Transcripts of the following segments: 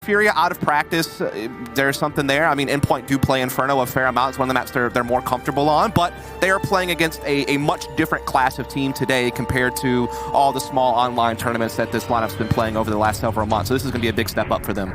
FURIA out of practice, there's something there. I mean, Endpoint do play Inferno a fair amount. It's one of the maps they're more comfortable on, but they are playing against a much different class of team today compared to all the small online tournaments that this lineup's been playing over the last several months. So this is going to be a big step up for them.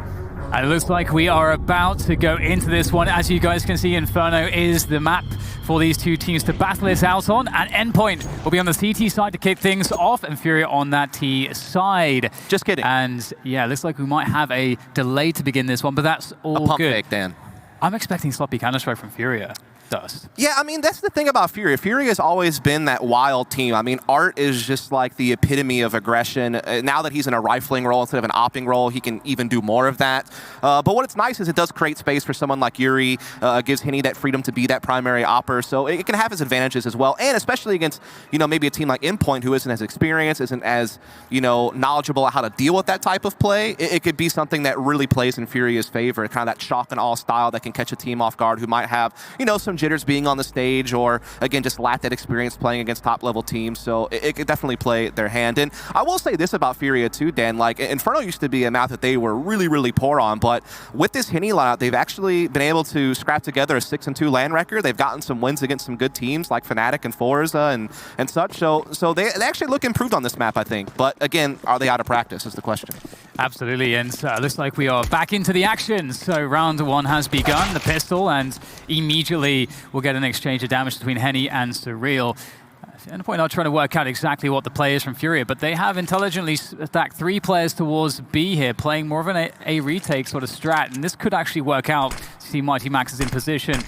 And it looks like we are about to go into this one. As you guys can see, Inferno is the map for these two teams to battle this out on. And Endpoint will be on the CT side to kick things off, and FURIA on that T side. Just kidding. And yeah, it looks like we might have a delay to begin this one, but that's all a pump good. Fake, Dan. I'm expecting sloppy Counter-Strike from FURIA. Dust. Yeah, I mean, that's the thing about FURIA. FURIA has always been that wild team. I mean, Art is just like the epitome of aggression. Now that he's in a rifling role instead of an opping role, he can even do more of that. But what's nice is it does create space for someone like Yuri, gives Henny that freedom to be that primary opper. So it can have its advantages as well. And especially against, maybe a team like Endpoint who isn't as experienced, isn't as, knowledgeable at how to deal with that type of play. It could be something that really plays in FURIA's favor, kind of that shock and awe style that can catch a team off guard who might have, some jitters being on the stage, or again just lack that experience playing against top level teams. So it could definitely play their hand. And I will say this about FURIA too, Dan, like Inferno used to be a map that they were really, really poor on, but with this Henny lineup, they've actually been able to scrap together a 6-2 LAN record. They've gotten some wins against some good teams like Fnatic and Forza and such. So they actually look improved on this map, I think. But again, are they out of practice is the question. Absolutely, and looks like we are back into the action. So round one has begun, the pistol, and immediately we'll get an exchange of damage between Henny and Surreal. Endpoint not trying to work out exactly what the play is from FURIA, but they have intelligently stacked 3 players towards B here, playing more of an A retake sort of strat, and this could actually work out. See Mighty Max is in position.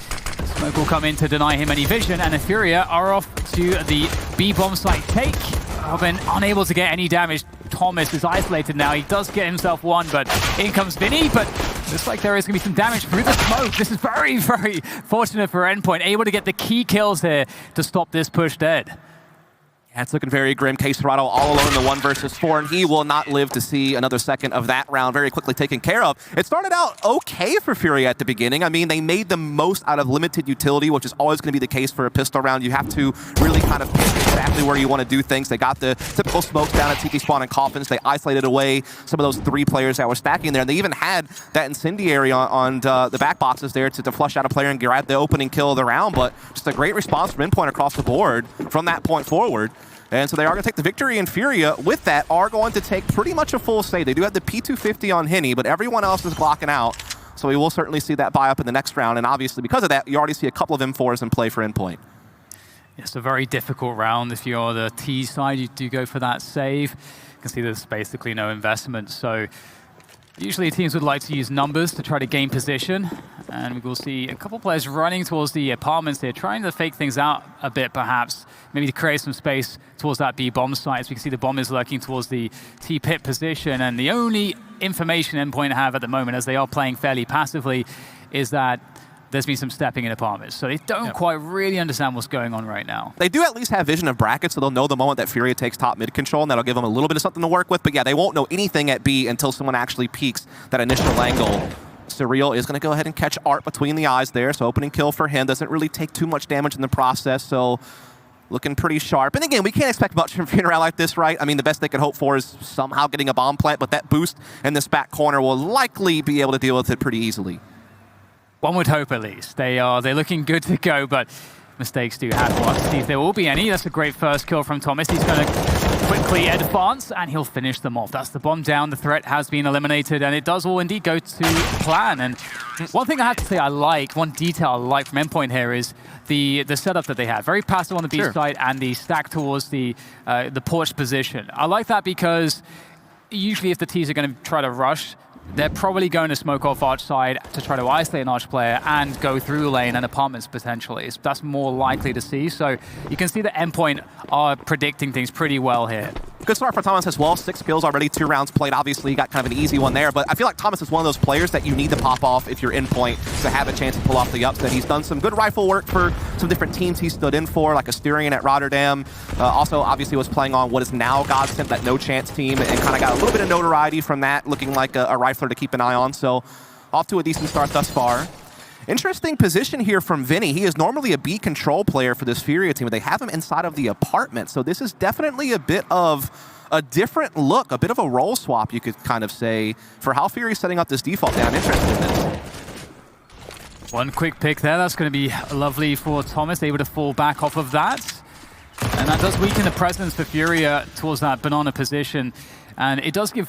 Smoke will come in to deny him any vision, and the FURIA are off to the B bomb site take. Robin unable to get any damage. Thomas is isolated now. He does get himself one, but in comes Vinny, but looks like there is going to be some damage through the smoke. This is very, very fortunate for Endpoint, able to get the key kills here to stop this push dead. Yeah, it's looking very grim. K-Serato all alone in the 1 versus 4, and he will not live to see another second of that round very quickly taken care of. It started out okay for FURIA at the beginning. I mean, they made the most out of limited utility, which is always going to be the case for a pistol round. You have to really kind of pick exactly where you want to do things. They got the typical smokes down at TP spawn and coffins. They isolated away some of those 3 players that were stacking there, and they even had that incendiary on the back boxes there to flush out a player and grab the opening kill of the round. But just a great response from Endpoint across the board from that point forward. And so they are going to take the victory, and FURIA, with that, are going to take pretty much a full save. They do have the P250 on Henny, but everyone else is blocking out. So we will certainly see that buy up in the next round. And obviously, because of that, you already see a couple of M4s in play for Endpoint. It's a very difficult round. If you're the T side, you do go for that save. You can see there's basically no investment. So usually teams would like to use numbers to try to gain position. And we will see a couple players running towards the apartments here, trying to fake things out a bit perhaps, maybe to create some space towards that B bomb site. As we can see the bomb is lurking towards the T pit position. And the only information Endpoint have at the moment, as they are playing fairly passively, is that there's been some stepping in apartments. So they don't quite really understand what's going on right now. They do at least have vision of brackets, so they'll know the moment that FURIA takes top mid control, and that'll give them a little bit of something to work with. But yeah, they won't know anything at B until someone actually peeks that initial angle. Surreal is going to go ahead and catch Art between the eyes there, so opening kill for him. Doesn't really take too much damage in the process, so looking pretty sharp. And again, we can't expect much from FURIA like this, right? I mean, the best they could hope for is somehow getting a bomb plant, but that boost in this back corner will likely be able to deal with it pretty easily. One would hope, at least. They're looking good to go, but mistakes do happen. We'll have to see if there will be any. That's a great first kill from Thomas. He's going to quickly advance, and he'll finish them off. That's the bomb down. The threat has been eliminated, and it does all indeed go to plan. And one thing I have to say I like, one detail I like from Endpoint here is the setup that they have. Very passive on the B side and the stack towards the porch position. I like that because usually if the Ts are going to try to rush, they're probably going to smoke off Arch side to try to isolate an Arch player and go through lane and apartments potentially. So that's more likely to see. So you can see that Endpoint are predicting things pretty well here. Good start for Thomas as well. 6 kills already, 2 rounds played. Obviously, got kind of an easy one there, but I feel like Thomas is one of those players that you need to pop off if you're Endpoint to have a chance to pull off the upset. He's done some good rifle work for some different teams he stood in for, like Asterion at Rotterdam. Also, obviously, was playing on what is now Godsent, that no chance team, and kind of got a little bit of notoriety from that, looking like a rifler to keep an eye on. So off to a decent start thus far. Interesting position here from Vinny. He is normally a B control player for this FURIA team, but they have him inside of the apartment. So this is definitely a bit of a different look, a bit of a role swap, you could kind of say, for how Fury's setting up this default day. I'm interested in this. One quick pick there. That's going to be lovely for Thomas, able to fall back off of that. And that does weaken the presence for FURIA towards that banana position. And it does give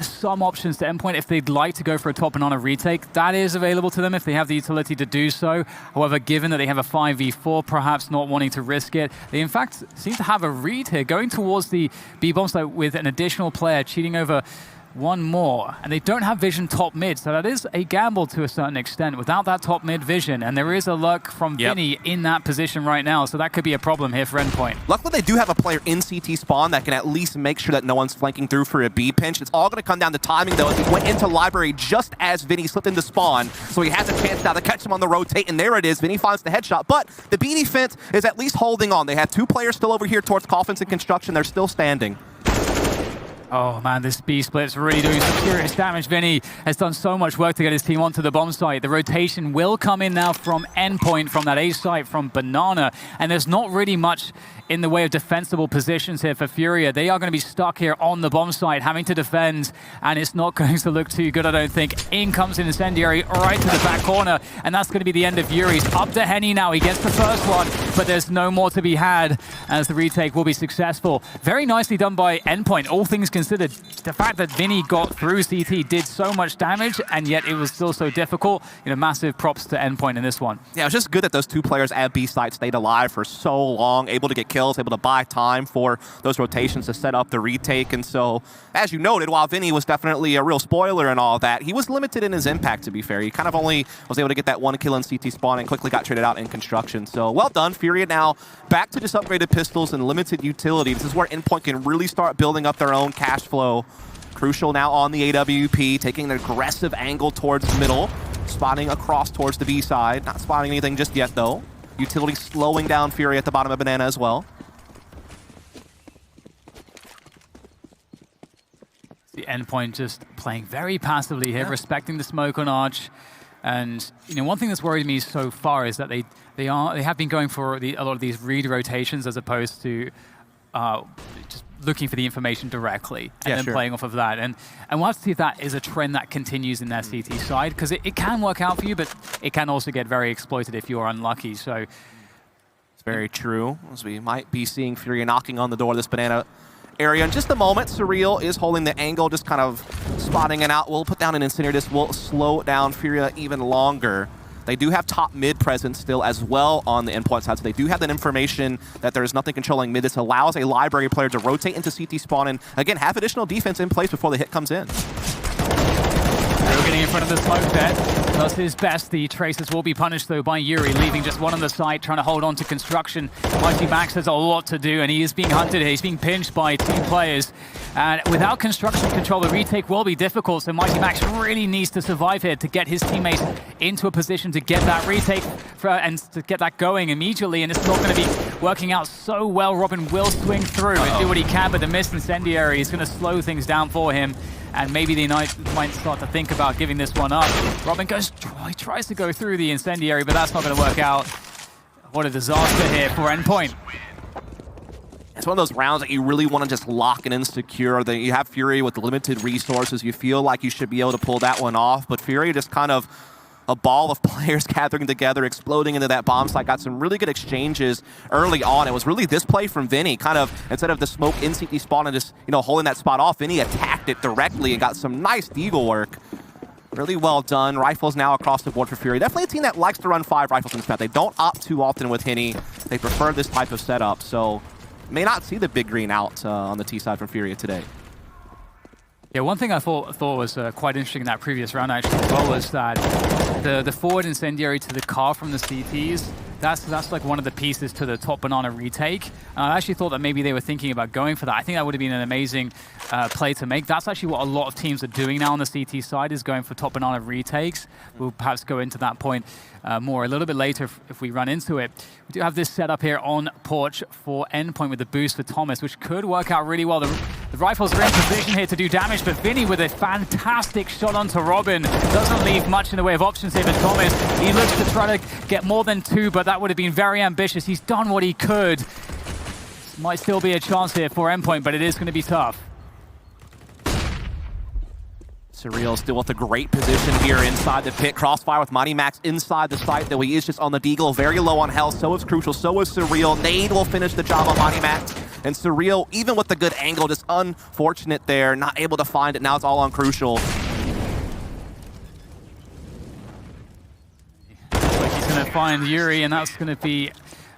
some options to Endpoint if they'd like to go for a top banana retake. That is available to them if they have the utility to do so. However, given that they have a 5v4, perhaps not wanting to risk it, they in fact seem to have a read here, going towards the B-bomb site with an additional player, cheating over one more, and they don't have vision top mid, so that is a gamble to a certain extent without that top mid vision, and there is a lurk from Vinny in that position right now, so that could be a problem here for Endpoint. Luckily, they do have a player in CT spawn that can at least make sure that no one's flanking through for a B pinch. It's all going to come down to timing, though, as he went into library just as Vinny slipped into spawn, so he has a chance now to catch him on the rotate, and there it is. Vinny finds the headshot, but the B defense is at least holding on. They have two players still over here towards Coffins and Construction. They're still standing. Oh man, this B split's really doing some serious damage. Vinny has done so much work to get his team onto the bomb site. The rotation will come in now from Endpoint, from that A site, from Banana, and there's not really much in the way of defensible positions here for FURIA. They are going to be stuck here on the bomb site, having to defend, and it's not going to look too good, I don't think. In comes an Incendiary right to the back corner, and that's going to be the end of Yuri's. Up to Henny now, he gets the first one, but there's no more to be had, as the retake will be successful. Very nicely done by Endpoint, all things considered. The fact that Vinny got through CT did so much damage, and yet it was still so difficult. You know, massive props to Endpoint in this one. Yeah, it was just good that those two players at B site stayed alive for so long, able to get kills, able to buy time for those rotations to set up the retake. And so, as you noted, while Vinny was definitely a real spoiler and all that, he was limited in his impact, to be fair. He kind of only was able to get that one kill in CT spawn and quickly got traded out in Construction. So, well done. FURIA now back to just upgraded pistols and limited utility. This is where Endpoint can really start building up their own cash flow. Crucial now on the AWP, taking an aggressive angle towards the middle, spotting across towards the B side. Not spotting anything just yet, though. Utility slowing down FURIA at the bottom of Banana as well. The Endpoint just playing very passively here, respecting the smoke on Arch. And you know, one thing that's worried me so far is that they have been going for a lot of these read rotations as opposed to just looking for the information directly and then playing off of that. And we'll have to see if that is a trend that continues in their CT side, because it can work out for you, but it can also get very exploited if you're unlucky. So it's very true, as we might be seeing FURIA knocking on the door of this Banana area. In just a moment, Surreal is holding the angle, just kind of spotting it out. We'll put down an Incendiary. This will slow down FURIA even longer. They do have top mid presence still as well on the Endpoint side, so they do have that information that there is nothing controlling mid. This allows a library player to rotate into CT spawn and, again, have additional defense in place before the hit comes in. They're getting in front of the smoke there. Does his best. The Tracers will be punished, though, by Yuri, leaving just one on the side, trying to hold on to Construction. Mighty Max has a lot to do, and he is being hunted here. He's being pinched by two players. And without Construction control, the retake will be difficult, so Mighty Max really needs to survive here to get his teammates into a position to get that retake and to get that going immediately, and it's not going to be working out so well. Robin will swing through and do what he can, but the missed Incendiary is going to slow things down for him. And maybe they might start to think about giving this one up. Robin he tries to go through the Incendiary, but that's not going to work out. What a disaster here for Endpoint. It's one of those rounds that you really want to just lock it in secure. That you have FURIA with limited resources. You feel like you should be able to pull that one off, but FURIA just kind of a ball of players gathering together, exploding into that bomb site. Got some really good exchanges early on. It was really this play from Vinny, kind of, instead of the smoke in CT spawn and just, you know, holding that spot off, Vinny attacked it directly and got some nice deagle work. Really well done. Rifles now across the board for FURIA. Definitely a team that likes to run 5 rifles in this map. They don't opt too often with Henny. They prefer this type of setup, so may not see the big green out on the T side from FURIA today. Yeah, one thing I thought was quite interesting in that previous round actually as well was that the forward Incendiary to the car from the CTs, that's like one of the pieces to the top Banana retake. I actually thought that maybe they were thinking about going for that. I think that would have been an amazing play to make. That's actually what a lot of teams are doing now on the CT side, is going for top Banana retakes. We'll perhaps go into that point more a little bit later if we run into it. We do have this set up here on Porch for Endpoint with the boost for Thomas, which could work out really well. The rifles are in position here to do damage, but Vinny with a fantastic shot onto Robin doesn't leave much in the way of options here for Thomas. He looks to try to get more than 2, but that would have been very ambitious. He's done what he could. Might still be a chance here for Endpoint, but it is going to be tough. Surreal still with a great position here inside the pit. Crossfire with Mighty Max inside the site, though he is just on the deagle, very low on health. So is Crucial, so is Surreal. Nade will finish the job on Mighty Max. And Surreal, even with the good angle, just unfortunate there, not able to find it. Now it's all on Crucial. Looks like he's going to find Yuri, and that's going to be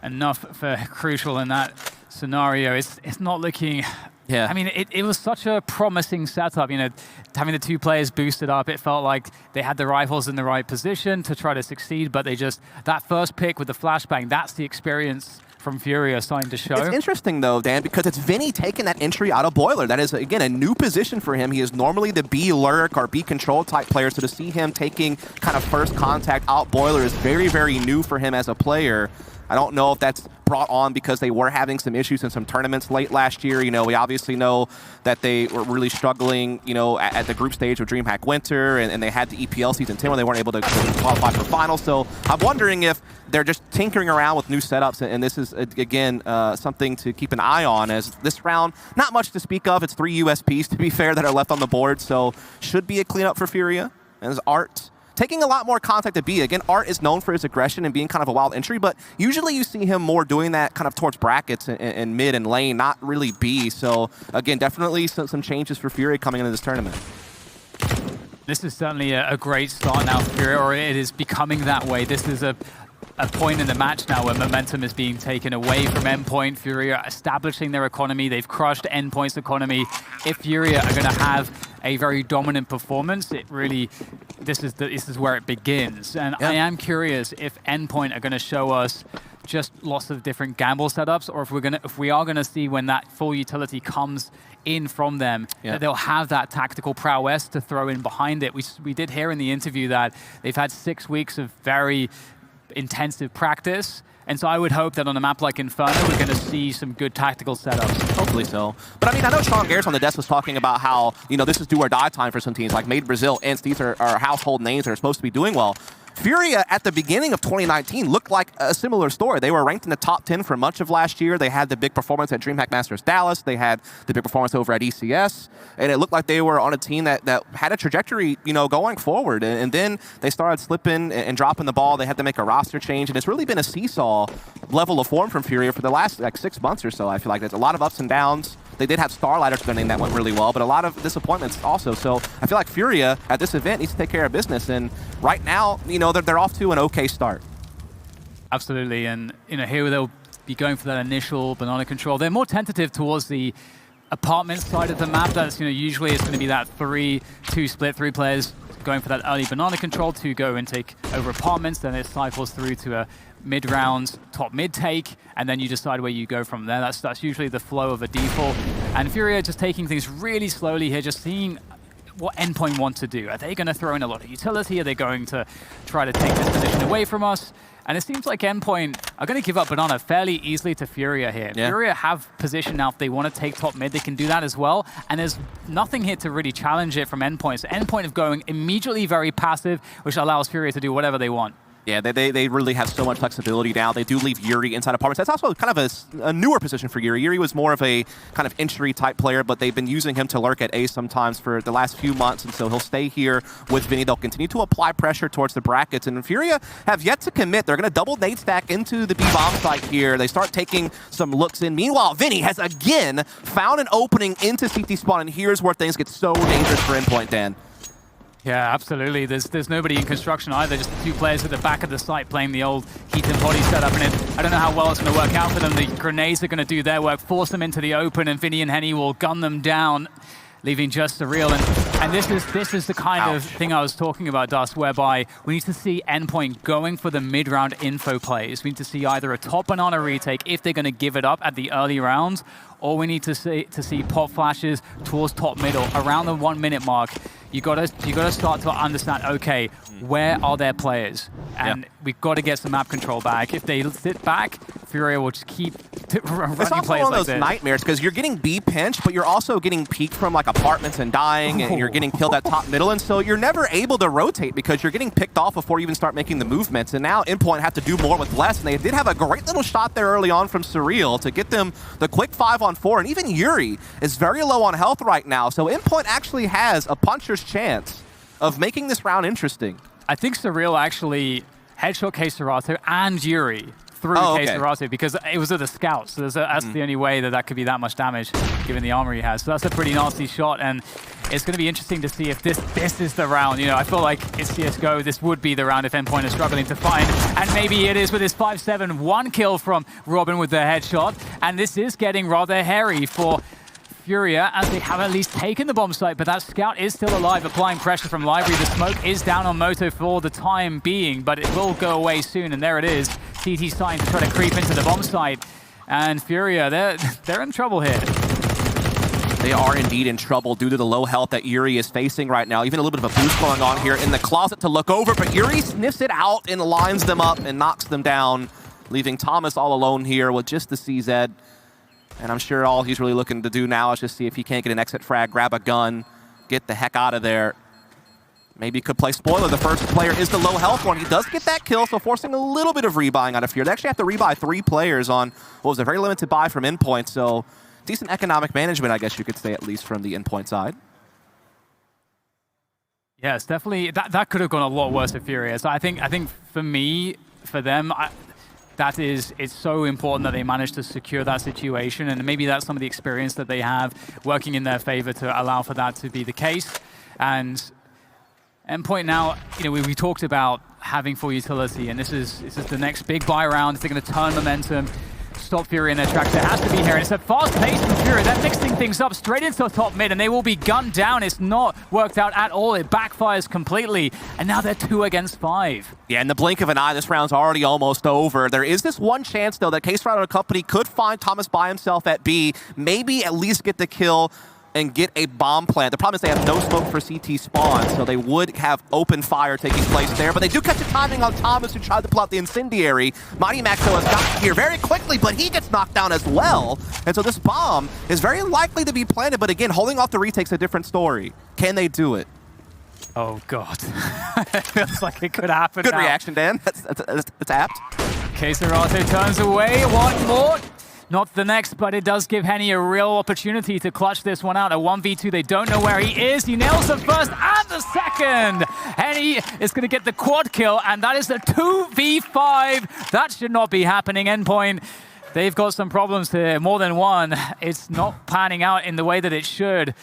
enough for Crucial in that scenario. It's not looking... Yeah. I mean, it was such a promising setup, you know, having the two players boosted up. It felt like they had the rifles in the right position to try to succeed, but they just, that first pick with the flashbang, that's the experience from FURIA starting to show. It's interesting, though, Dan, because it's Vinny taking that entry out of Boiler. That is, again, a new position for him. He is normally the B lurk or B control type player, so to see him taking kind of first contact out Boiler is very, very new for him as a player. I don't know if that's brought on because they were having some issues in some tournaments late last year. You know, we obviously know that they were really struggling, you know, at the group stage of DreamHack Winter, and they had the EPL Season 10 when they weren't able to qualify for finals. So I'm wondering if they're just tinkering around with new setups, and this is, again, something to keep an eye on, as this round, not much to speak of. It's 3 USPs, to be fair, that are left on the board, so should be a cleanup for FURIA. And as Art taking a lot more contact to B. Again, Art is known for his aggression and being kind of a wild entry, but usually you see him more doing that kind of towards brackets and mid and lane, not really B. So again, definitely some changes for FURIA coming into this tournament. This is certainly a great start now for FURIA, or it is becoming that way. This is a point in the match now where momentum is being taken away from Endpoint. FURIA establishing their economy. They've crushed Endpoint's economy. If FURIA are going to have a very dominant performance, it really, this is where it begins. And yeah. I am curious if Endpoint are going to show us just lots of different gamble setups, or if we are going to see when that full utility comes in from them, that they'll have that tactical prowess to throw in behind it. We did hear in the interview that they've had 6 weeks of very intensive practice, and so I would hope that on a map like Inferno, we're going to see some good tactical setups. Hopefully so. But I mean, I know Sean Garris on the desk was talking about how, you know, this is do or die time for some teams, like Made Brazil, and these are household names that are supposed to be doing well. FURIA at the beginning of 2019 looked like a similar story. They were ranked in the top 10 for much of last year. They had the big performance at DreamHack Masters Dallas. They had the big performance over at ECS. And it looked like they were on a team that had a trajectory, you know, going forward. And then they started slipping and dropping the ball. They had to make a roster change. And it's really been a seesaw level of form from FURIA for the last, like, 6 months or so. I feel like there's a lot of ups and downs. They did have Starlighter spinning that went really well, but a lot of disappointments also. So I feel like FURIA at this event needs to take care of business. And right now, you know, they're off to an okay start. Absolutely. And, you know, here they'll be going for that initial banana control. They're more tentative towards the apartment side of the map. That's, you know, usually it's going to be that 3-2 split, 3 players going for that early banana control to go and take over apartments. Then it cycles through to a mid-round, top mid take, and then you decide where you go from there. That's usually the flow of a default. And FURIA just taking things really slowly here, just seeing what Endpoint want to do. Are they going to throw in a lot of utility? Are they going to try to take this position away from us? And it seems like Endpoint are going to give up banana fairly easily to FURIA here. Yeah. FURIA have position now. If they want to take top mid, they can do that as well. And there's nothing here to really challenge it from Endpoint. So Endpoint of going immediately very passive, which allows FURIA to do whatever they want. Yeah, they really have so much flexibility now. They do leave Yuri inside apartments. That's also kind of a newer position for Yuri. Yuri was more of a kind of entry type player, but they've been using him to lurk at A sometimes for the last few months, and so he'll stay here with Vinny. They'll continue to apply pressure towards the brackets, and FURIA have yet to commit. They're going to double nade stack into the B-bomb site here. They start taking some looks in. Meanwhile, Vinny has again found an opening into CT spawn, and here's where things get so dangerous for Endpoint, Dan. Yeah, absolutely. There's nobody in construction either, just the 2 players at the back of the site playing the old heat and body setup. And I don't know how well it's going to work out for them. The grenades are going to do their work, force them into the open, and Vinny and Henny will gun them down, leaving just Surreal. And this is the kind of thing I was talking about, Dust, whereby we need to see Endpoint going for the mid-round info plays. We need to see either a top banana retake if they're going to give it up at the early rounds, or we need to see pop flashes towards top middle around the 1 minute mark. You gotta start to understand, okay, where are their players? And we've got to get some map control back. If they sit back, FURIA will just keep running It's also plays one of like those this. nightmares because you're getting B pinched, but you're also getting peeked from like apartments and dying, and you're getting killed at top middle, and so you're never able to rotate because you're getting picked off before you even start making the movements. And now Endpoint have to do more with less, and they did have a great little shot there early on from Surreal to get them the quick 5-on-4, and even Yuri is very low on health right now, so Endpoint actually has a puncher's chance of making this round interesting. I think Surreal actually headshot K-Serato and Yuri through K-Serato because it was at the scouts. So that's the only way that could be that much damage given the armor he has. So that's a pretty nasty shot, and it's going to be interesting to see if this is the round. You know, I feel like it's CSGO. This would be the round if Endpoint is struggling to find, and maybe it is with his 5-7, 1 kill from Robin with the headshot, and this is getting rather hairy for FURIA as they have at least taken the bomb site, but that scout is still alive, applying pressure from Library. The smoke is down on Moto for the time being, but it will go away soon, and there it is. CT starting to try to creep into the bomb site, and FURIA, they're in trouble here. They are indeed in trouble due to the low health that Yuri is facing right now. Even a little bit of a boost going on here in the closet to look over, but Yuri sniffs it out and lines them up and knocks them down, leaving Thomas all alone here with just the CZ. And I'm sure all he's really looking to do now is just see if he can't get an exit frag, grab a gun, get the heck out of there. Maybe he could play spoiler. The first player is the low health one. He does get that kill, so forcing a little bit of rebuying out of FURIA. They actually have to rebuy 3 players on what was a very limited buy from Endpoint, so decent economic management, I guess you could say, at least from the Endpoint side. Yeah, it's definitely, that could have gone a lot worse for FURIA. So I think for me, for them, it's so important that they manage to secure that situation, and maybe that's some of the experience that they have working in their favor to allow for that to be the case. And Endpoint now, you know, we talked about having full utility, and this is the next big buy round. If they're going to turn momentum, stop FURIA in their tracks, it has to be here. And it's a fast pace from FURIA. They're mixing things up straight into top mid, and they will be gunned down. It's not worked out at all. It backfires completely, and now they're 2 against 5. Yeah, in the blink of an eye, this round's already almost over. There is this one chance, though, that K-Serato Company could find Thomas by himself at B, maybe at least get the kill and get a bomb plant. The problem is they have no smoke for CT spawn, so they would have open fire taking place there, but they do catch the timing on Thomas, who tried to pull out the incendiary. Mighty Max, though, has gotten here very quickly, but he gets knocked down as well, and so this bomb is very likely to be planted, but again, holding off the retake's a different story. Can they do it? Oh, God. It feels like it could happen Good now. reaction, Dan. That's apt. K-Serato turns away. One more. Not the next, but it does give Henny a real opportunity to clutch this one out. A 1v2, they don't know where he is. He nails the first and the second. Henny is going to get the quad kill, and that is a 2v5. That should not be happening. Endpoint, they've got some problems here, more than one. It's not panning out in the way that it should.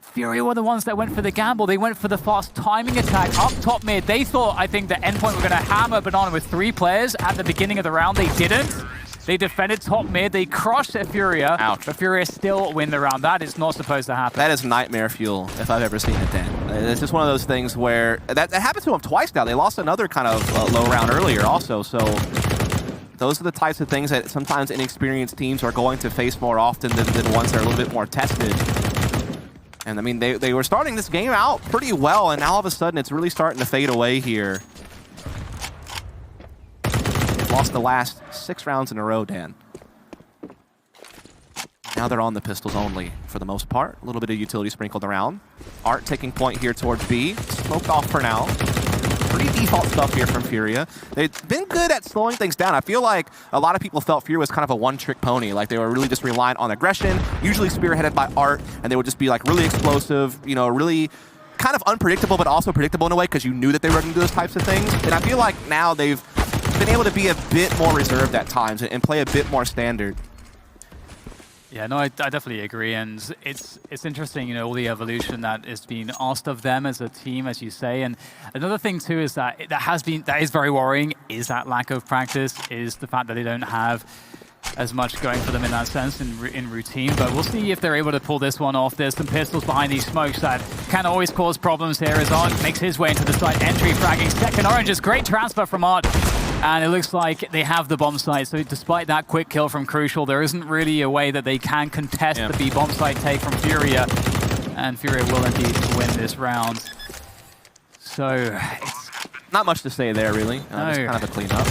FURIA were the ones that went for the gamble. They went for the fast timing attack up top mid. They thought, I think, that Endpoint were going to hammer Banana with 3 players at the beginning of the round. They didn't. They defended top mid. They crushed FURIA. Ouch. But FURIA still win the round. That is not supposed to happen. That is nightmare fuel, if I've ever seen it, Dan. It's just one of those things where that happened to them twice now. They lost another kind of low round earlier also, so those are the types of things that sometimes inexperienced teams are going to face more often than ones that are a little bit more tested. And I mean, they were starting this game out pretty well, and now all of a sudden it's really starting to fade away here. Lost the last 6 rounds in a row, Dan. Now they're on the pistols only for the most part. A little bit of utility sprinkled around. Art taking point here towards B. Smoked off for now. Pretty default stuff here from FURIA. They've been good at slowing things down. I feel like a lot of people felt FURIA was kind of a one-trick pony. Like they were really just reliant on aggression, usually spearheaded by Art, and they would just be like really explosive, you know, really kind of unpredictable, but also predictable in a way because you knew that they were going to do those types of things. And I feel like now they've been able to be a bit more reserved at times and play a bit more standard. Yeah, no, I definitely agree, and it's interesting, you know, all the evolution that is being asked of them as a team, as you say. And another thing too is that that is very worrying. Is that lack of practice? Is the fact that they don't have as much going for them in that sense in routine? But we'll see if they're able to pull this one off. There's some pistols behind these smokes that can always cause problems here. As Art makes his way into the site, entry fragging second oranges. Great transfer from Art. And it looks like they have the bomb site, so despite that quick kill from Crucial, there isn't really a way that they can contest the B bomb site take from FURIA. And FURIA will indeed win this round. So, it's not much to say there, really. Just kind of a cleanup.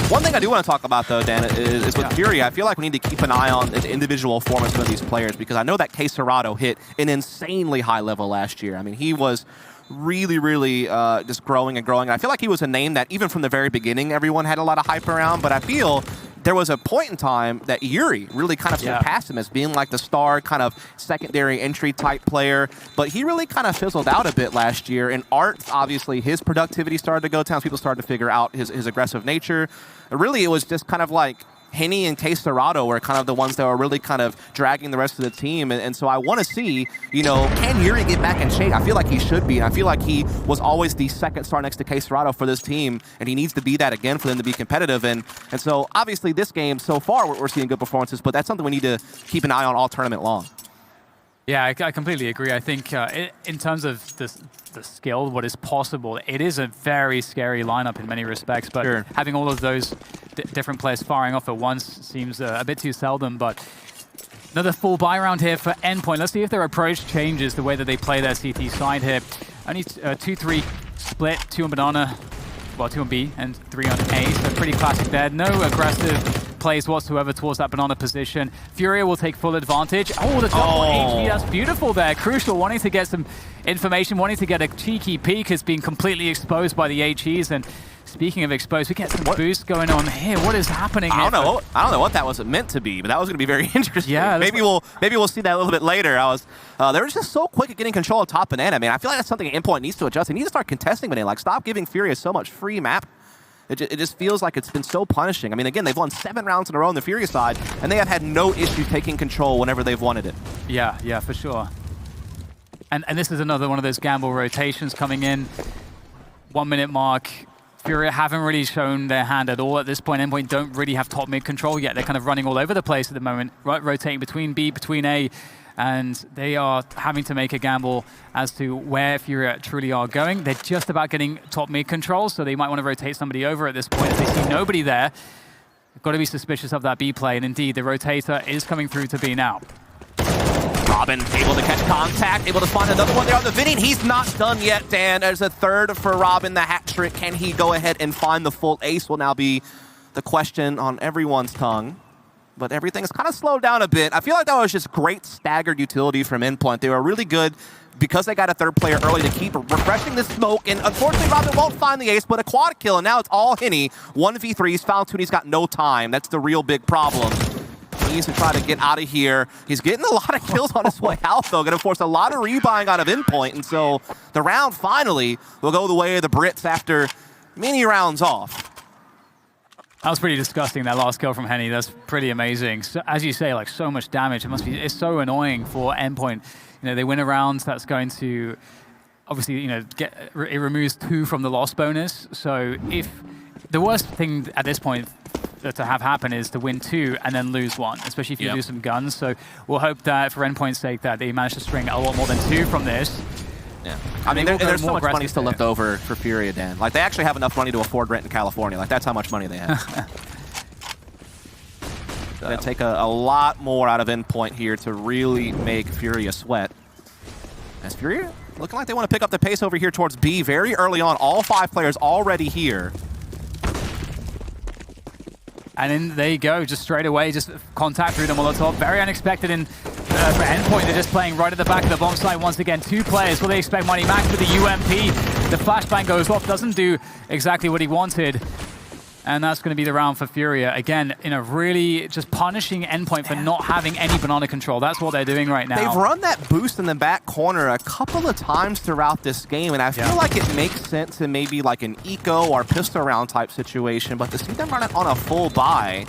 One thing I do want to talk about, though, Dan, is with Furia, I feel like we need to keep an eye on the individual form of some of these players, because I know that K Serrato hit an insanely high level last year. I mean, he was really just growing and growing. And I feel like he was a name that even from the very beginning, everyone had a lot of hype around, but I feel there was a point in time that Yuri really kind of surpassed him as being like the star kind of secondary entry type player, but he really kind of fizzled out a bit last year. And Art, obviously, his productivity started to go down. People started to figure out his aggressive nature. Really, it was just kind of like Henny and K Serrato were kind of the ones that were really kind of dragging the rest of the team. And so I want to see, you know, can Yuri get back in shape? I feel like he should be. And I feel like he was always the second star next to K Serrato for this team. And he needs to be that again for them to be competitive. And so obviously this game, so far, we're seeing good performances. But that's something we need to keep an eye on all tournament long. Yeah, I completely agree. I think in terms of the skill, what is possible, it is a very scary lineup in many respects. But having all of those different players firing off at once seems a bit too seldom. But another full buy round here for Endpoint. Let's see if their approach changes the way that they play their CT side here. Only 2-3 split, 2 on Banana, well, 2 on B and 3 on A. So pretty classic there. No aggressive plays whatsoever towards that Banana position. Furia will take full advantage. Oh, the double HV, that's beautiful there. Crucial, wanting to get some information, wanting to get a cheeky peek, has been completely exposed by the HEs. And speaking of exposed, we get some boost going on here. What is happening here? I don't know what that was meant to be, but that was going to be very interesting. Yeah, maybe we'll see that a little bit later. They were just so quick at getting control of top Banana, man. I feel like that's something Endpoint needs to adjust. They need to start contesting Banana. Like, stop giving Furia so much free map. It just feels like it's been so punishing. I mean, again, they've won 7 rounds in a row on the Furia side, and they have had no issue taking control whenever they've wanted it. Yeah, for sure. And this is another one of those gamble rotations coming in. 1 minute mark. Furia haven't really shown their hand at all at this point. Endpoint don't really have top mid control yet. They're kind of running all over the place at the moment, rotating between B, between A, and they are having to make a gamble as to where Furia truly are going. They're just about getting top mid control, so they might want to rotate somebody over at this point. If they see nobody there, they've got to be suspicious of that B play, and indeed, the rotator is coming through to B now. Robin able to catch contact, able to find another one there on the Vinny. He's not done yet, Dan. There's a third for Robin, the hat trick. Can he go ahead and find the full ace will now be the question on everyone's tongue. But everything's kind of slowed down a bit. I feel like that was just great staggered utility from Endpoint. They were really good because they got a third player early to keep refreshing the smoke. And unfortunately, Robin won't find the ace, but a quad kill. And now it's all Henny. 1v3s. Faltooni's got no time. That's the real big problem. He needs to try to get out of here. He's getting a lot of kills on his way out, though. Going to force a lot of rebuying out of Endpoint. And so the round finally will go the way of the Brits after many rounds off. That was pretty disgusting, that last kill from Henny. That's pretty amazing. So, as you say, like, so much damage. It's so annoying for Endpoint. You know, they win a round, that's going to, obviously, you know, it removes 2 from the loss bonus. So if the worst thing at this point to have happen is to win 2 and then lose 1, especially if you lose some guns. So we'll hope that, for Endpoint's sake, that they manage to string a lot more than 2 from this. Yeah. I mean, there's so much money still left over for Furia, Dan. Like, they actually have enough money to afford rent in California. Like, that's how much money they have. Gonna take a lot more out of Endpoint here to really make Furia sweat. As Furia looking like they want to pick up the pace over here towards B very early on. All 5 players already here. And in they go, just straight away, just contact through the Molotov. Very unexpected for Endpoint. They're just playing right at the back of the bomb site once again. 2 players. Will they expect Money Max with the UMP? The flashbang goes off, doesn't do exactly what he wanted. And that's going to be the round for Furia. Again, in a really just punishing Endpoint for not having any banana control. That's what they're doing right now. They've run that boost in the back corner a couple of times throughout this game, and I feel like it makes sense in maybe like an eco or pistol round type situation, but to see them run it on a full buy,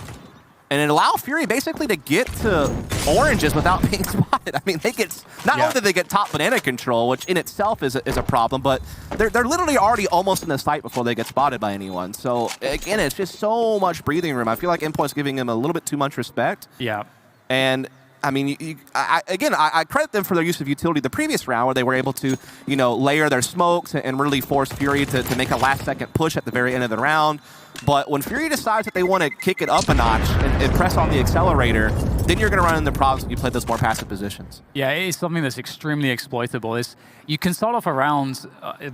and it allow Fury basically to get to oranges without being spotted. I mean, they get not only do they get top banana control, which in itself is a problem, but they're literally already almost in the sight before they get spotted by anyone. So again, it's just so much breathing room. I feel like Endpoint's giving them a little bit too much respect. Yeah. And I mean, I credit them for their use of utility the previous round, where they were able to, you know, layer their smokes and really force Fury to make a last-second push at the very end of the round. But when Furia decides that they want to kick it up a notch and press on the accelerator, then you're going to run into problems when you play those more passive positions. Yeah, it is something that's extremely exploitable. You can start off a round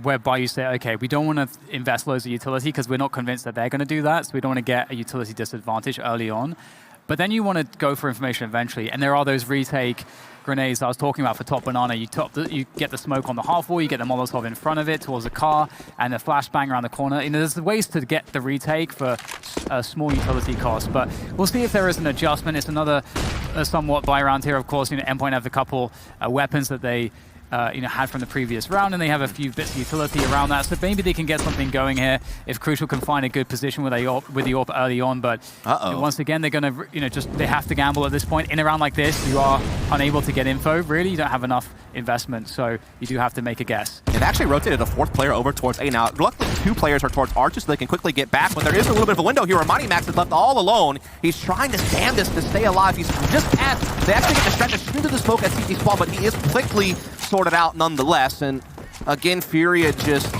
whereby you say, okay, we don't want to invest loads of utility because we're not convinced that they're going to do that, so we don't want to get a utility disadvantage early on. But then you want to go for information eventually, and there are those retake grenades I was talking about for top banana. You get the smoke on the half wall, you get the Molotov in front of it towards the car, and the flashbang around the corner. You know, there's ways to get the retake for a small utility cost, but we'll see if there is an adjustment. It's another somewhat buy round here, of course. You know, Endpoint have a couple weapons that they had from the previous round, and they have a few bits of utility around that, so maybe they can get something going here if Crucial can find a good position with the AWP early on. But once again, they're going to, they have to gamble at this point. In a round like this, you are unable to get info. Really, you don't have enough investment, so you do have to make a guess. It actually rotated a fourth player over towards A. Now, luckily, two players are towards Arches, so they can quickly get back, but there is a little bit of a window here where Monty Max is left all alone. He's trying to stand this to stay alive. He's just passed. They actually get distracted into the smoke at CT spawn, but he is quickly sorted out nonetheless. And again, Furia just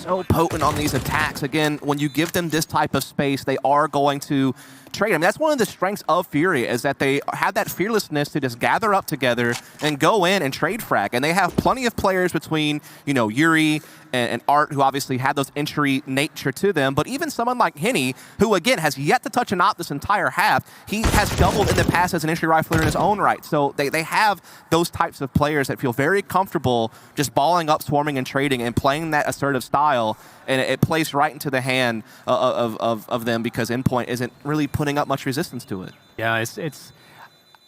so potent on these attacks. Again, when you give them this type of space, they are going to trade. I mean, that's one of the strengths of Furia, is that they have that fearlessness to just gather up together and go in and trade frag. And they have plenty of players between, Yuri and Art, who obviously had those entry nature to them, but even someone like Henny, who again has yet to touch an op this entire half. He has doubled in the past as an entry rifler in his own right. So they have those types of players that feel very comfortable just balling up, swarming, and trading, and playing that assertive style. And it plays right into the hand of them, because Endpoint isn't really putting up much resistance to it. Yeah, it's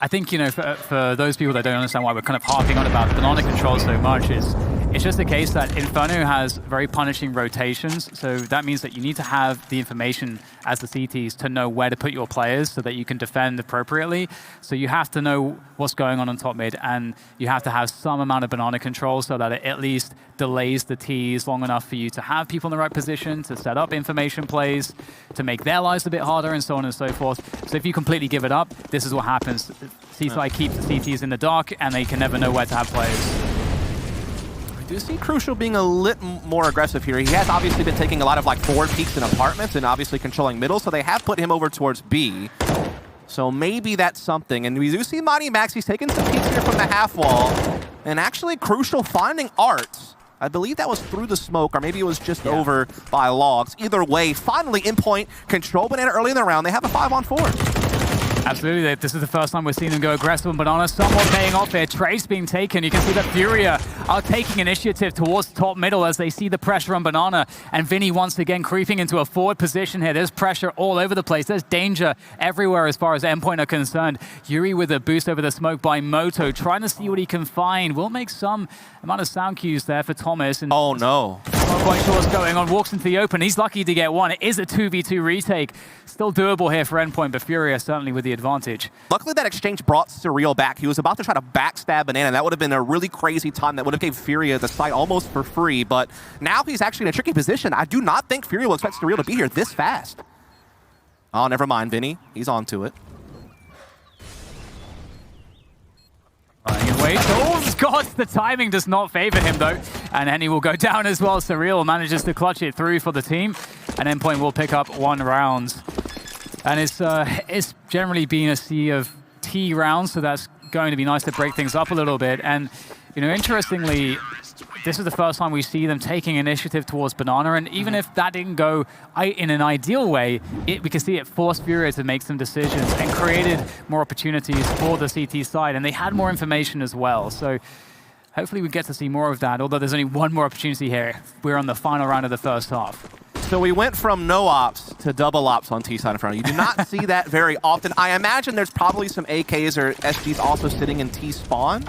I think, for those people that don't understand why we're kind of harping on about banana control so much, it's just the case that Inferno has very punishing rotations, so that means that you need to have the information as the CTs to know where to put your players so that you can defend appropriately. So you have to know what's going on top mid, and you have to have some amount of banana control so that it at least delays the Ts long enough for you to have people in the right position, to set up information plays, to make their lives a bit harder, and so on and so forth. So if you completely give it up, this is what happens. C-Side keeps the CTs in the dark, and they can never know where to have players. Do see Crucial being a little more aggressive here. He has obviously been taking a lot of forward peeks in apartments and obviously controlling middle, so they have put him over towards B. So maybe that's something. And we do see Monty Max. He's taking some peeks here from the half wall. And actually Crucial finding Art. I believe that was through the smoke, or maybe it was just over by logs. Either way, finally Endpoint control Banana early in the round. They have a 5-on-4. Absolutely, this is the first time we've seen them go aggressive on Banana. Somewhat paying off here. Trade's being taken. You can see that Furia are taking initiative towards top middle as they see the pressure on Banana. And Vinny once again creeping into a forward position here. There's pressure all over the place. There's danger everywhere as far as Endpoint are concerned. Yuri with a boost over the smoke by Moto, trying to see what he can find. Will make some amount of sound cues there for Thomas. And oh no. Not quite sure what's going on. Walks into the open. He's lucky to get one. It is a 2v2 retake. Still doable here for Endpoint, but Furia certainly with the advantage. Luckily that exchange brought Surreal back. He was about to try to backstab Banana. That would have been a really crazy time. That would have gave Furia the site almost for free, but now he's actually in a tricky position. I do not think Furia will expect Surreal to be here this fast. Oh, never mind, Vinny. He's on to it. Wait, oh god, the timing does not favor him though. And Henny will go down as well. Surreal manages to clutch it through for the team. And Endpoint will pick up 1 round. And it's generally been a sea of T rounds, so that's going to be nice to break things up a little bit. And interestingly, this is the first time we see them taking initiative towards Banana, and even if that didn't go in an ideal way, we can see it forced Furia to make some decisions and created more opportunities for the CT side, and they had more information as well. So hopefully we get to see more of that, although there's only one more opportunity here. We're on the final round of the first half. So we went from no ops to double ops on T-side in front of you. You do not see that very often. I imagine there's probably some AKs or SGs also sitting in T-spawn.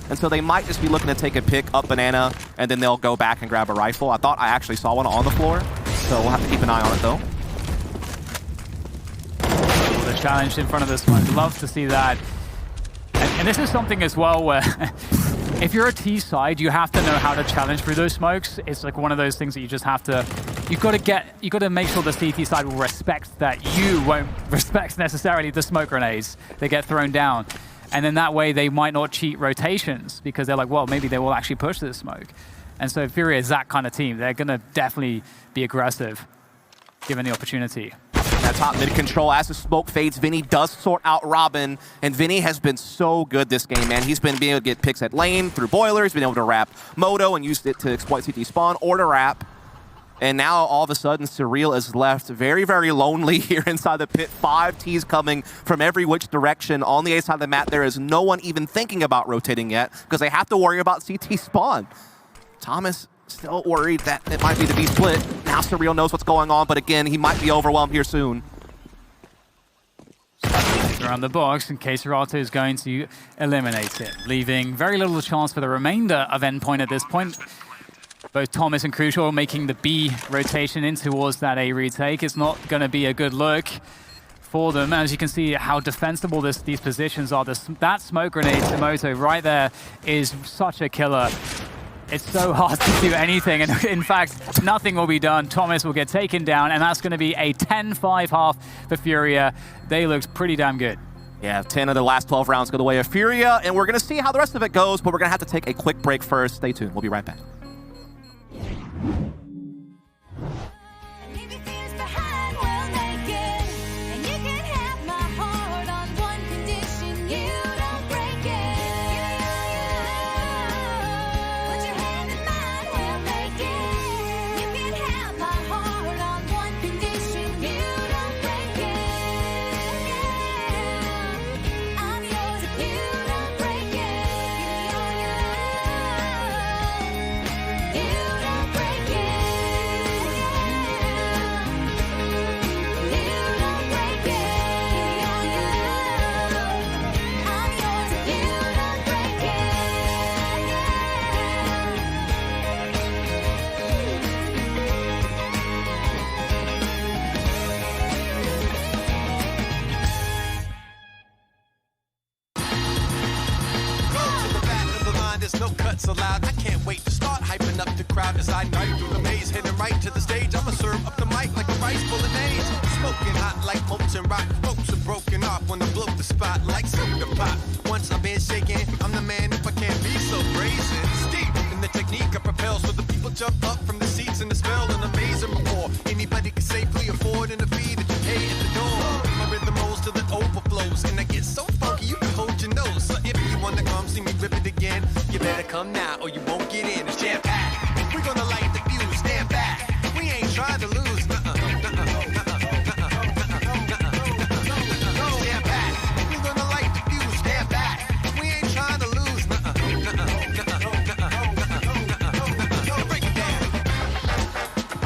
And so they might just be looking to take a pick up Banana, and then they'll go back and grab a rifle. I thought I actually saw one on the floor, so we'll have to keep an eye on it, though. The challenge in front of this one. Love to see that. And this is something as well where if you're a T side, you have to know how to challenge through those smokes. It's like one of those things that you just have to... You've got to make sure the CT side will respect that you won't respect necessarily the smoke grenades that get thrown down. And then that way they might not cheat rotations because they're like, well, maybe they will actually push this smoke. And so Furia is that kind of team. They're going to definitely be aggressive. given the opportunity. That top mid control as the smoke fades. Vinny does sort out Robin, and Vinny has been so good this game, man. He's been able to get picks at lane through boilers, been able to wrap Moto and used it to exploit CT spawn or to wrap. And now all of a sudden, Surreal is left very, very lonely here inside the pit. 5 Ts coming from every which direction. On the A side of the map, there is no one even thinking about rotating yet because they have to worry about CT spawn. Thomas still worried that it might be the B split. Now Surreal knows what's going on, but again, he might be overwhelmed here soon. Around the box, and Keserato is going to eliminate it, leaving very little chance for the remainder of Endpoint at this point. Both Thomas and Crucial making the B rotation in towards that A retake. It's not going to be a good look for them. As you can see how defensible these positions are. That smoke grenade to Moto right there is such a killer. It's so hard to do anything, and in fact, nothing will be done. Thomas will get taken down, and that's going to be a 10-5 half for FURIA. They looked pretty damn good. Yeah, 10 of the last 12 rounds go the way of FURIA, and we're going to see how the rest of it goes, but we're going to have to take a quick break first. Stay tuned. We'll be right back. No cuts allowed. I can't wait to start hyping up the crowd as I knife through the maze, heading right to the stage. I'ma serve up the mic like a rice bolognese, smoking hot like molten rock. Folks are broken off when I blow the spot like soda pop. Once I've been shaking, I'm the man if I can't be so brazen. Steep in the technique I propel, so the people jump up from the seats and the spell and amazing before anybody can safely afford and the fee that you pay at the door. My rhythm rolls till it overflows, and I get so funky you can hold your nose. So if you wanna come see me rip it again, you better come now or you won't get in. It's jam-packed. We're gonna light the fuse, stand back. We ain't trying to lose. Jam-packed. We're gonna light the fuse, stand back. We ain't trying to lose. Break it down.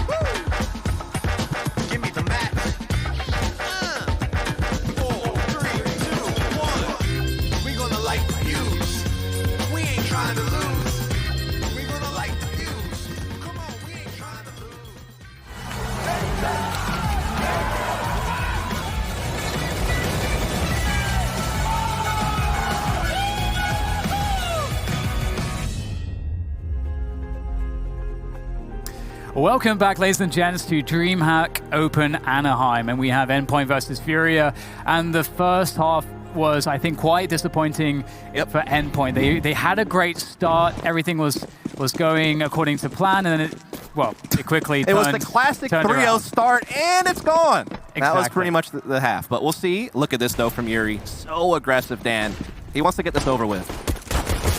Woo! Give me the max. 4, 3, 2, 1. We're gonna light the fuse. We ain't trying to lose. We gonna light the fuse. Come on, we ain't trying to lose. Welcome back, ladies and gents, to DreamHack Open Anaheim, and we have Endpoint versus FURIA, and the first half was, I think, quite disappointing for Endpoint. They had a great start, everything was going according to plan, and then it quickly It was the classic 3-0 start, and it's gone. Exactly. That was pretty much the half, but we'll see. Look at this, though, from Yuri. So aggressive, Dan. He wants to get this over with.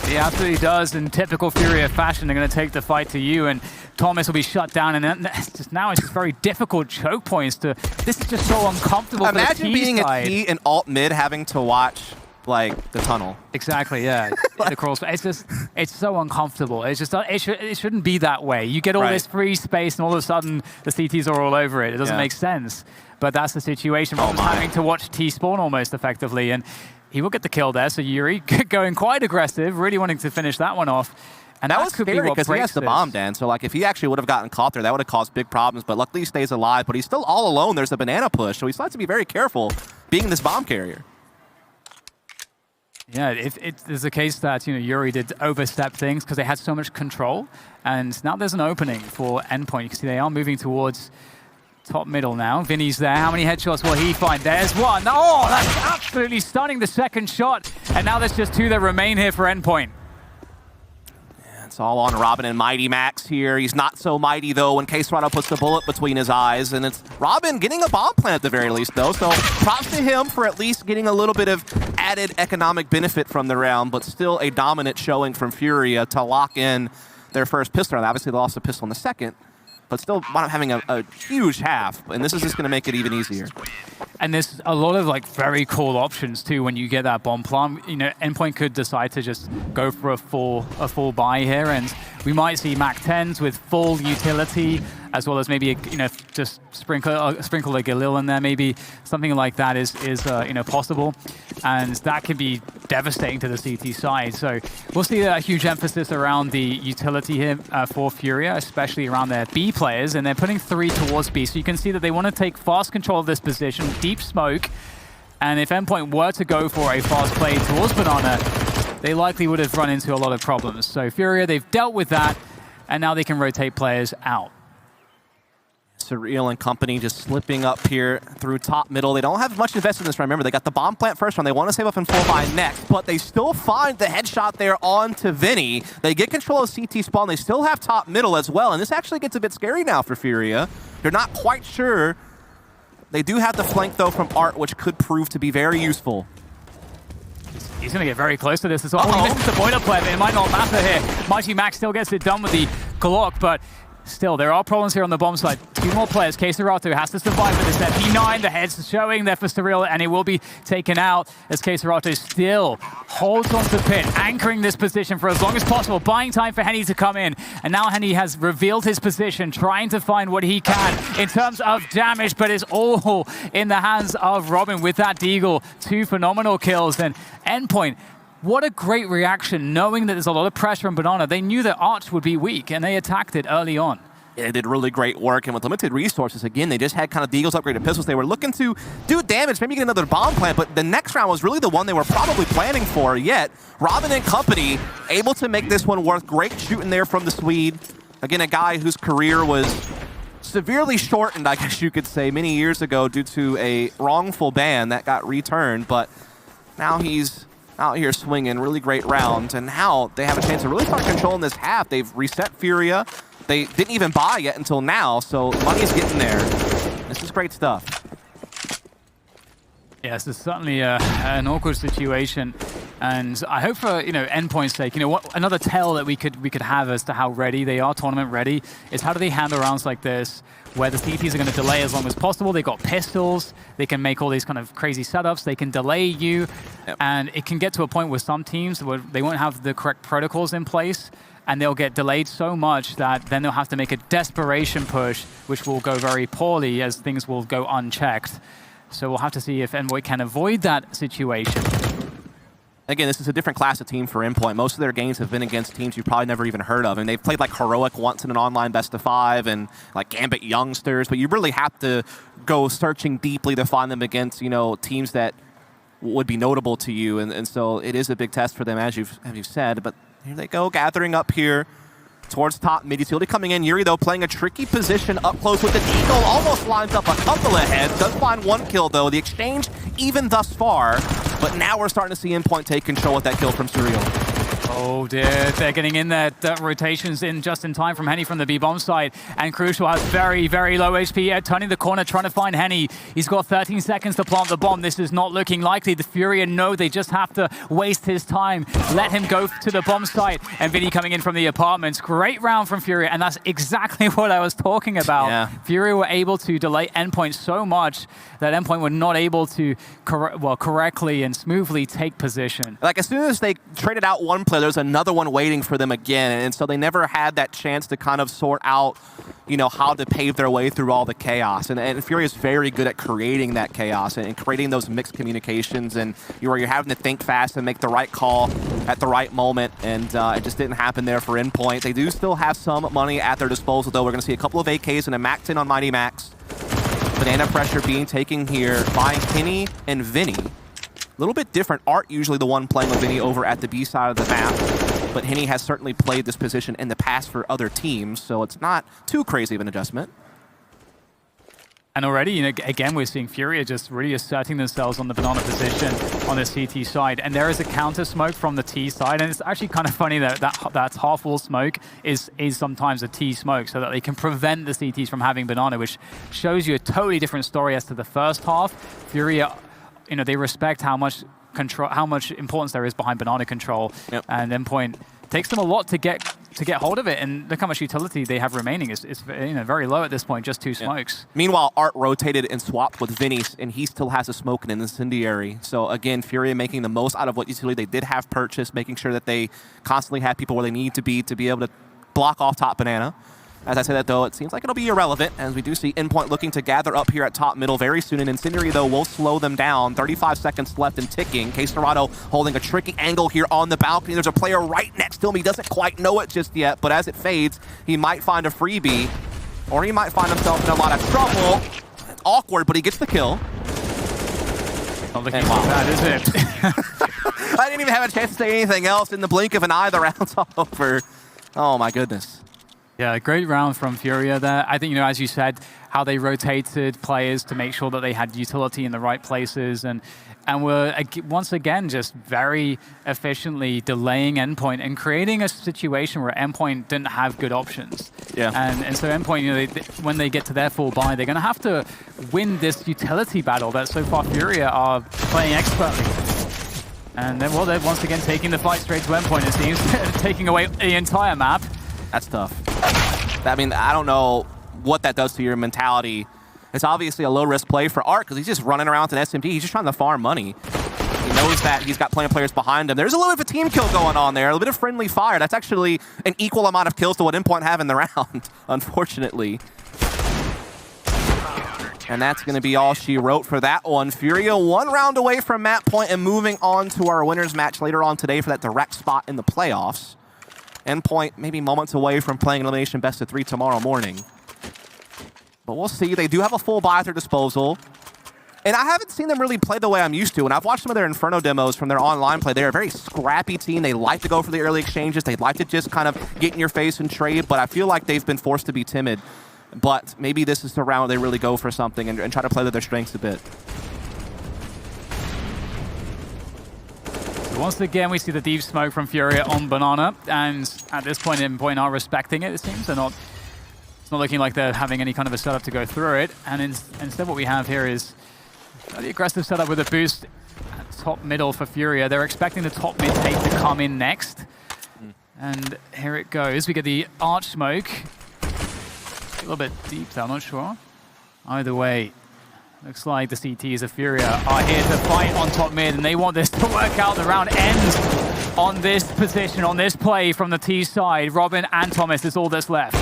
He absolutely does. In typical FURIA fashion, they're going to take the fight to you, and Thomas will be shut down. And then now it's just very difficult choke points to. This is just so uncomfortable. Imagine for the being side. a T in alt mid having to watch like the tunnel. Exactly. Yeah. The crawl space. It's so uncomfortable. It's just it shouldn't be that way. You get all this free space, and all of a sudden the CTs are all over it. It doesn't make sense. But that's the situation. We're having to watch T spawn almost effectively, and he will get the kill there. So Yuri going quite aggressive, really wanting to finish that one off. And that was scary because he has the bomb, Dan. So like if he actually would have gotten caught there, that would have caused big problems. But luckily he stays alive. But he's still all alone. There's a banana push. So he still has to be very careful being this bomb carrier. Yeah, there's a case that Yuri did overstep things because they had so much control. And now there's an opening for Endpoint. You can see they are moving towards top middle now. Vinny's there. How many headshots will he find? There's one. Oh, that's absolutely stunning, the second shot. And now there's just 2 that remain here for Endpoint. It's all on Robin and Mighty Max here. He's not so mighty, though, when K-Serrano puts the bullet between his eyes. And it's Robin getting a bomb plant at the very least, though. So props to him for at least getting a little bit of added economic benefit from the round, but still a dominant showing from FURIA to lock in their first pistol round. Obviously, they lost a pistol in the second, but still wound up having a huge half. And this is just going to make it even easier. And there's a lot of like very cool options too when you get that bomb plant. You know, Endpoint could decide to just go for a full buy here, and we might see Mac 10s with full utility, as well as maybe just sprinkle a Galil in there. Maybe something like that is possible, and that could be devastating to the CT side. So we'll see a huge emphasis around the utility here for FURIA, especially around their B players, and they're putting 3 towards B. So you can see that they want to take fast control of this position, deep smoke, and if Endpoint were to go for a fast play towards Banana, they likely would have run into a lot of problems. So FURIA, they've dealt with that, and now they can rotate players out. Surreal and company just slipping up here through top middle. They don't have much invested in this round. Remember, they got the bomb plant first round. They want to save up in 4-5 next, but they still find the headshot there onto Vinny. They get control of CT spawn. They still have top middle as well, and this actually gets a bit scary now for FURIA. They're not quite sure. They do have the flank, though, from Art, which could prove to be very useful. He's going to get very close to this as well. He misses the boiler play, but it might not matter here. Mighty Max still gets it done with the Glock, but still, there are problems here on the bomb side. 2 more players. K-Serrano has to survive with this MP9. The head's showing there for Surreal, and it will be taken out as K-Serrano still holds on to Pit, anchoring this position for as long as possible, buying time for Henny to come in. And now Henny has revealed his position, trying to find what he can in terms of damage, but it's all in the hands of Robin with that Deagle. 2 phenomenal kills, and Endpoint, what a great reaction, knowing that there's a lot of pressure on Banana. They knew that Arch would be weak, and they attacked it early on. Yeah, they did really great work, and with limited resources, again, they just had kind of Deagle's upgraded pistols. They were looking to do damage, maybe get another bomb plant, but the next round was really the one they were probably planning for, yet Robin and company able to make this one worth. Great shooting there from the Swede. Again, a guy whose career was severely shortened, I guess you could say, many years ago due to a wrongful ban that got returned, but now he's out here swinging. Really great round, and now they have a chance to really start controlling this half. They've reset FURIA. They didn't even buy yet until now, so money's getting there. This is great stuff. Yes, it's certainly an awkward situation, and I hope for Endpoint's sake, another tell that we could have as to how ready they are, tournament ready, is how do they handle rounds like this, where the CTs are going to delay as long as possible. They've got pistols, they can make all these kind of crazy setups, they can delay you, and it can get to a point with some teams where they won't have the correct protocols in place, and they'll get delayed so much that then they'll have to make a desperation push, which will go very poorly as things will go unchecked. So we'll have to see if Endpoint can avoid that situation. Again, this is a different class of team for Endpoint. Most of their games have been against teams you've probably never even heard of. And they've played like Heroic once in an online best-of-5 and like Gambit Youngsters, but you really have to go searching deeply to find them against, teams that would be notable to you. And so it is a big test for them, as you've said. But here they go, gathering up here towards top mid. Utility coming in. Yuri, though, playing a tricky position up close with the Deagle. Almost lines up a couple of heads. Does find 1 kill, though. The exchange even thus far. But now we're starting to see Endpoint take control with that kill from Surreal. Oh dear, they're getting in there. Rotations in just in time from Henny from the B-bomb side. And Crucial has very, very low HP. Turning the corner, trying to find Henny. He's got 13 seconds to plant the bomb. This is not looking likely. The FURIA know they just have to waste his time. Let him go to the bomb site. And Vinny coming in from the apartments. Great round from FURIA, and that's exactly what I was talking about. Yeah. FURIA were able to delay Endpoint so much that Endpoint were not able to correctly and smoothly take position. Like, as soon as they traded out one player, there's another one waiting for them again, and so they never had that chance to kind of sort out, how to pave their way through all the chaos. And FURIA is very good at creating that chaos and creating those mixed communications, and you're having to think fast and make the right call at the right moment, and it just didn't happen there for Endpoint. They do still have some money at their disposal, though. We're going to see a couple of AKs and a Mac 10 on Mighty Max. Banana pressure being taken here by Henny and Vinny. A little bit different. Art usually the one playing with Vinny over at the B side of the map, but Henny has certainly played this position in the past for other teams, so it's not too crazy of an adjustment. And already, you know, again, we're seeing Furia just really asserting themselves on the banana position on the CT side. And there is a counter smoke from the T side. And it's actually kind of funny that that half wall smoke is sometimes a T smoke so that they can prevent the CTs from having banana, which shows you a totally different story as to the first half. Furia, you know, they respect how much control, how much importance there is behind banana control. Yep. And Endpoint takes them a lot to get hold of it, and look how much utility they have remaining. It's you know, very low at this point, just 2 smokes. Meanwhile, Art rotated and swapped with Vinny, and he still has a smoke and an incendiary. So again, Furia making the most out of what utility they did have purchased, making sure that they constantly have people where they need to be able to block off top banana. As I say that, though, it seems like it'll be irrelevant, as we do see Endpoint looking to gather up here at top middle very soon. And Incendiary, though, will slow them down. 35 seconds left and ticking. KSCERATO holding a tricky angle here on the balcony. There's a player right next to him. He doesn't quite know it just yet, but as it fades, he might find a freebie, or he might find himself in a lot of trouble. It's awkward, but he gets the kill. Not looking bad, is it? I didn't even have a chance to say anything else. In the blink of an eye, the round's over. Oh, my goodness. Yeah, great round from Furia there. I think, you know, as you said, how they rotated players to make sure that they had utility in the right places, and were once again just very efficiently delaying Endpoint and creating a situation where Endpoint didn't have good options. Yeah. And so Endpoint, you know, when they get to their full buy, they're going to have to win this utility battle that so far Furia are playing expertly. And then, well, they're once again taking the fight straight to Endpoint, it seems, taking away the entire map. That's tough. I mean, I don't know what that does to your mentality. It's obviously a low-risk play for Art because he's just running around with an SMG. He's just trying to farm money. He knows that he's got plenty of players behind him. There's a little bit of a team kill going on there, a little bit of friendly fire. That's actually an equal amount of kills to what Endpoint have in the round, unfortunately. And that's going to be all she wrote for that one. Furia 1 round away from map point and moving on to our winners match later on today for that direct spot in the playoffs. Endpoint maybe moments away from playing elimination best of 3 tomorrow morning. But we'll see. They do have a full buy at their disposal. And I haven't seen them really play the way I'm used to. And I've watched some of their Inferno demos from their online play. They're a very scrappy team. They like to go for the early exchanges. They like to just kind of get in your face and trade. But I feel like they've been forced to be timid. But maybe this is the round where they really go for something and try to play to their strengths a bit. Once again, we see the deep smoke from Furia on Banana, and at this point, Endpoint are respecting it, it seems. It's not looking like they're having any kind of a setup to go through it, and instead what we have here is the aggressive setup with a boost at top middle for Furia. They're expecting the top mid take to come in next, and here it goes. We get the arch smoke. A little bit deep there, I'm not sure. Either way, looks like the CTs of Furia are here to fight on top mid, and they want this to work out. The round ends on this position, on this play from the T side. Robin and Thomas is all that's left.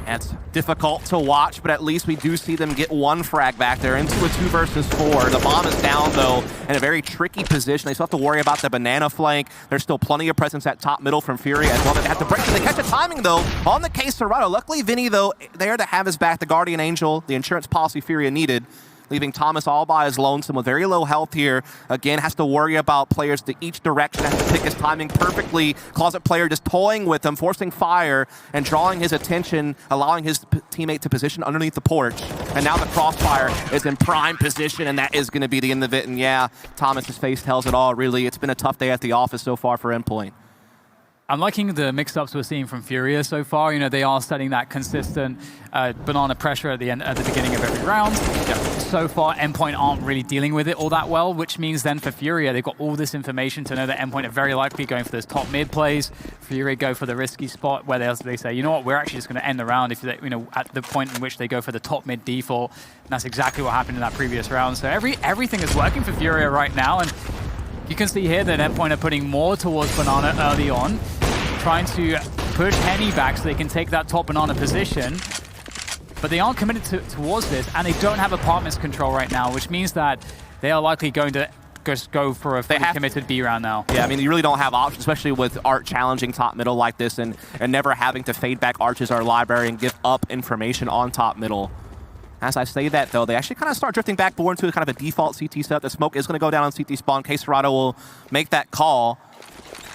It's difficult to watch, but at least we do see them get 1 frag back. They're into a 2 versus 4. The bomb is down, though, in a very tricky position. They still have to worry about the banana flank. There's still plenty of presence at top middle from Furia as well. They have to break. They catch a timing, though, on the KSCERATO. Luckily, Vinny, though, there to have his back. The Guardian Angel, the insurance policy Furia needed, leaving Thomas all by his lonesome with very low health here. Again, has to worry about players to each direction, has to pick his timing perfectly. Closet player just toying with him, forcing fire and drawing his attention, allowing his teammate to position underneath the porch. And now the crossfire is in prime position, and that is going to be the end of it. And yeah, Thomas's face tells it all, really. It's been a tough day at the office so far for Endpoint. I'm liking the mix-ups we're seeing from Furia so far. You know, they are setting that consistent banana pressure at the beginning of every round. Yeah. So far, Endpoint aren't really dealing with it all that well, which means then for Furia, they've got all this information to know that Endpoint are very likely going for those top mid plays. Furia go for the risky spot where they say, you know what, we're actually just going to end the round if they, you know, at the point in which they go for the top mid default. And that's exactly what happened in that previous round. So everything is working for Furia right now, and you can see here that Endpoint are putting more towards banana early on, trying to push Henny back so they can take that top banana position. But they aren't committed towards this, and they don't have apartments control right now, which means that they are likely going to just go for a fully committed B round now. Yeah, I mean, you really don't have options, especially with Art challenging top middle like this and never having to fade back Arches or Library and give up information on top middle. As I say that, though, they actually kind of start drifting back more into kind of a default CT setup. The smoke is going to go down on CT spawn. KSCERATO will make that call.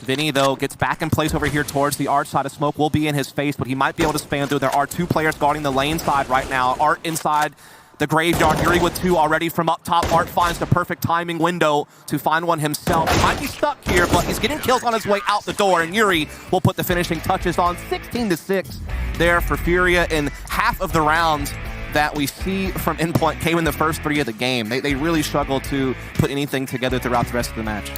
Vinny, though, gets back in place over here towards the Art side. Of smoke will be in his face, but he might be able to span through. There are 2 players guarding the lane side right now. Art inside the graveyard. Yuri with 2 already from up top. Art finds the perfect timing window to find one himself. He might be stuck here, but he's getting kills on his way out the door, and Yuri will put the finishing touches on. 16-6 there for Furia, in half of the rounds that we see from Endpoint came in the first 3 of the game. They really struggled to put anything together throughout the rest of the match.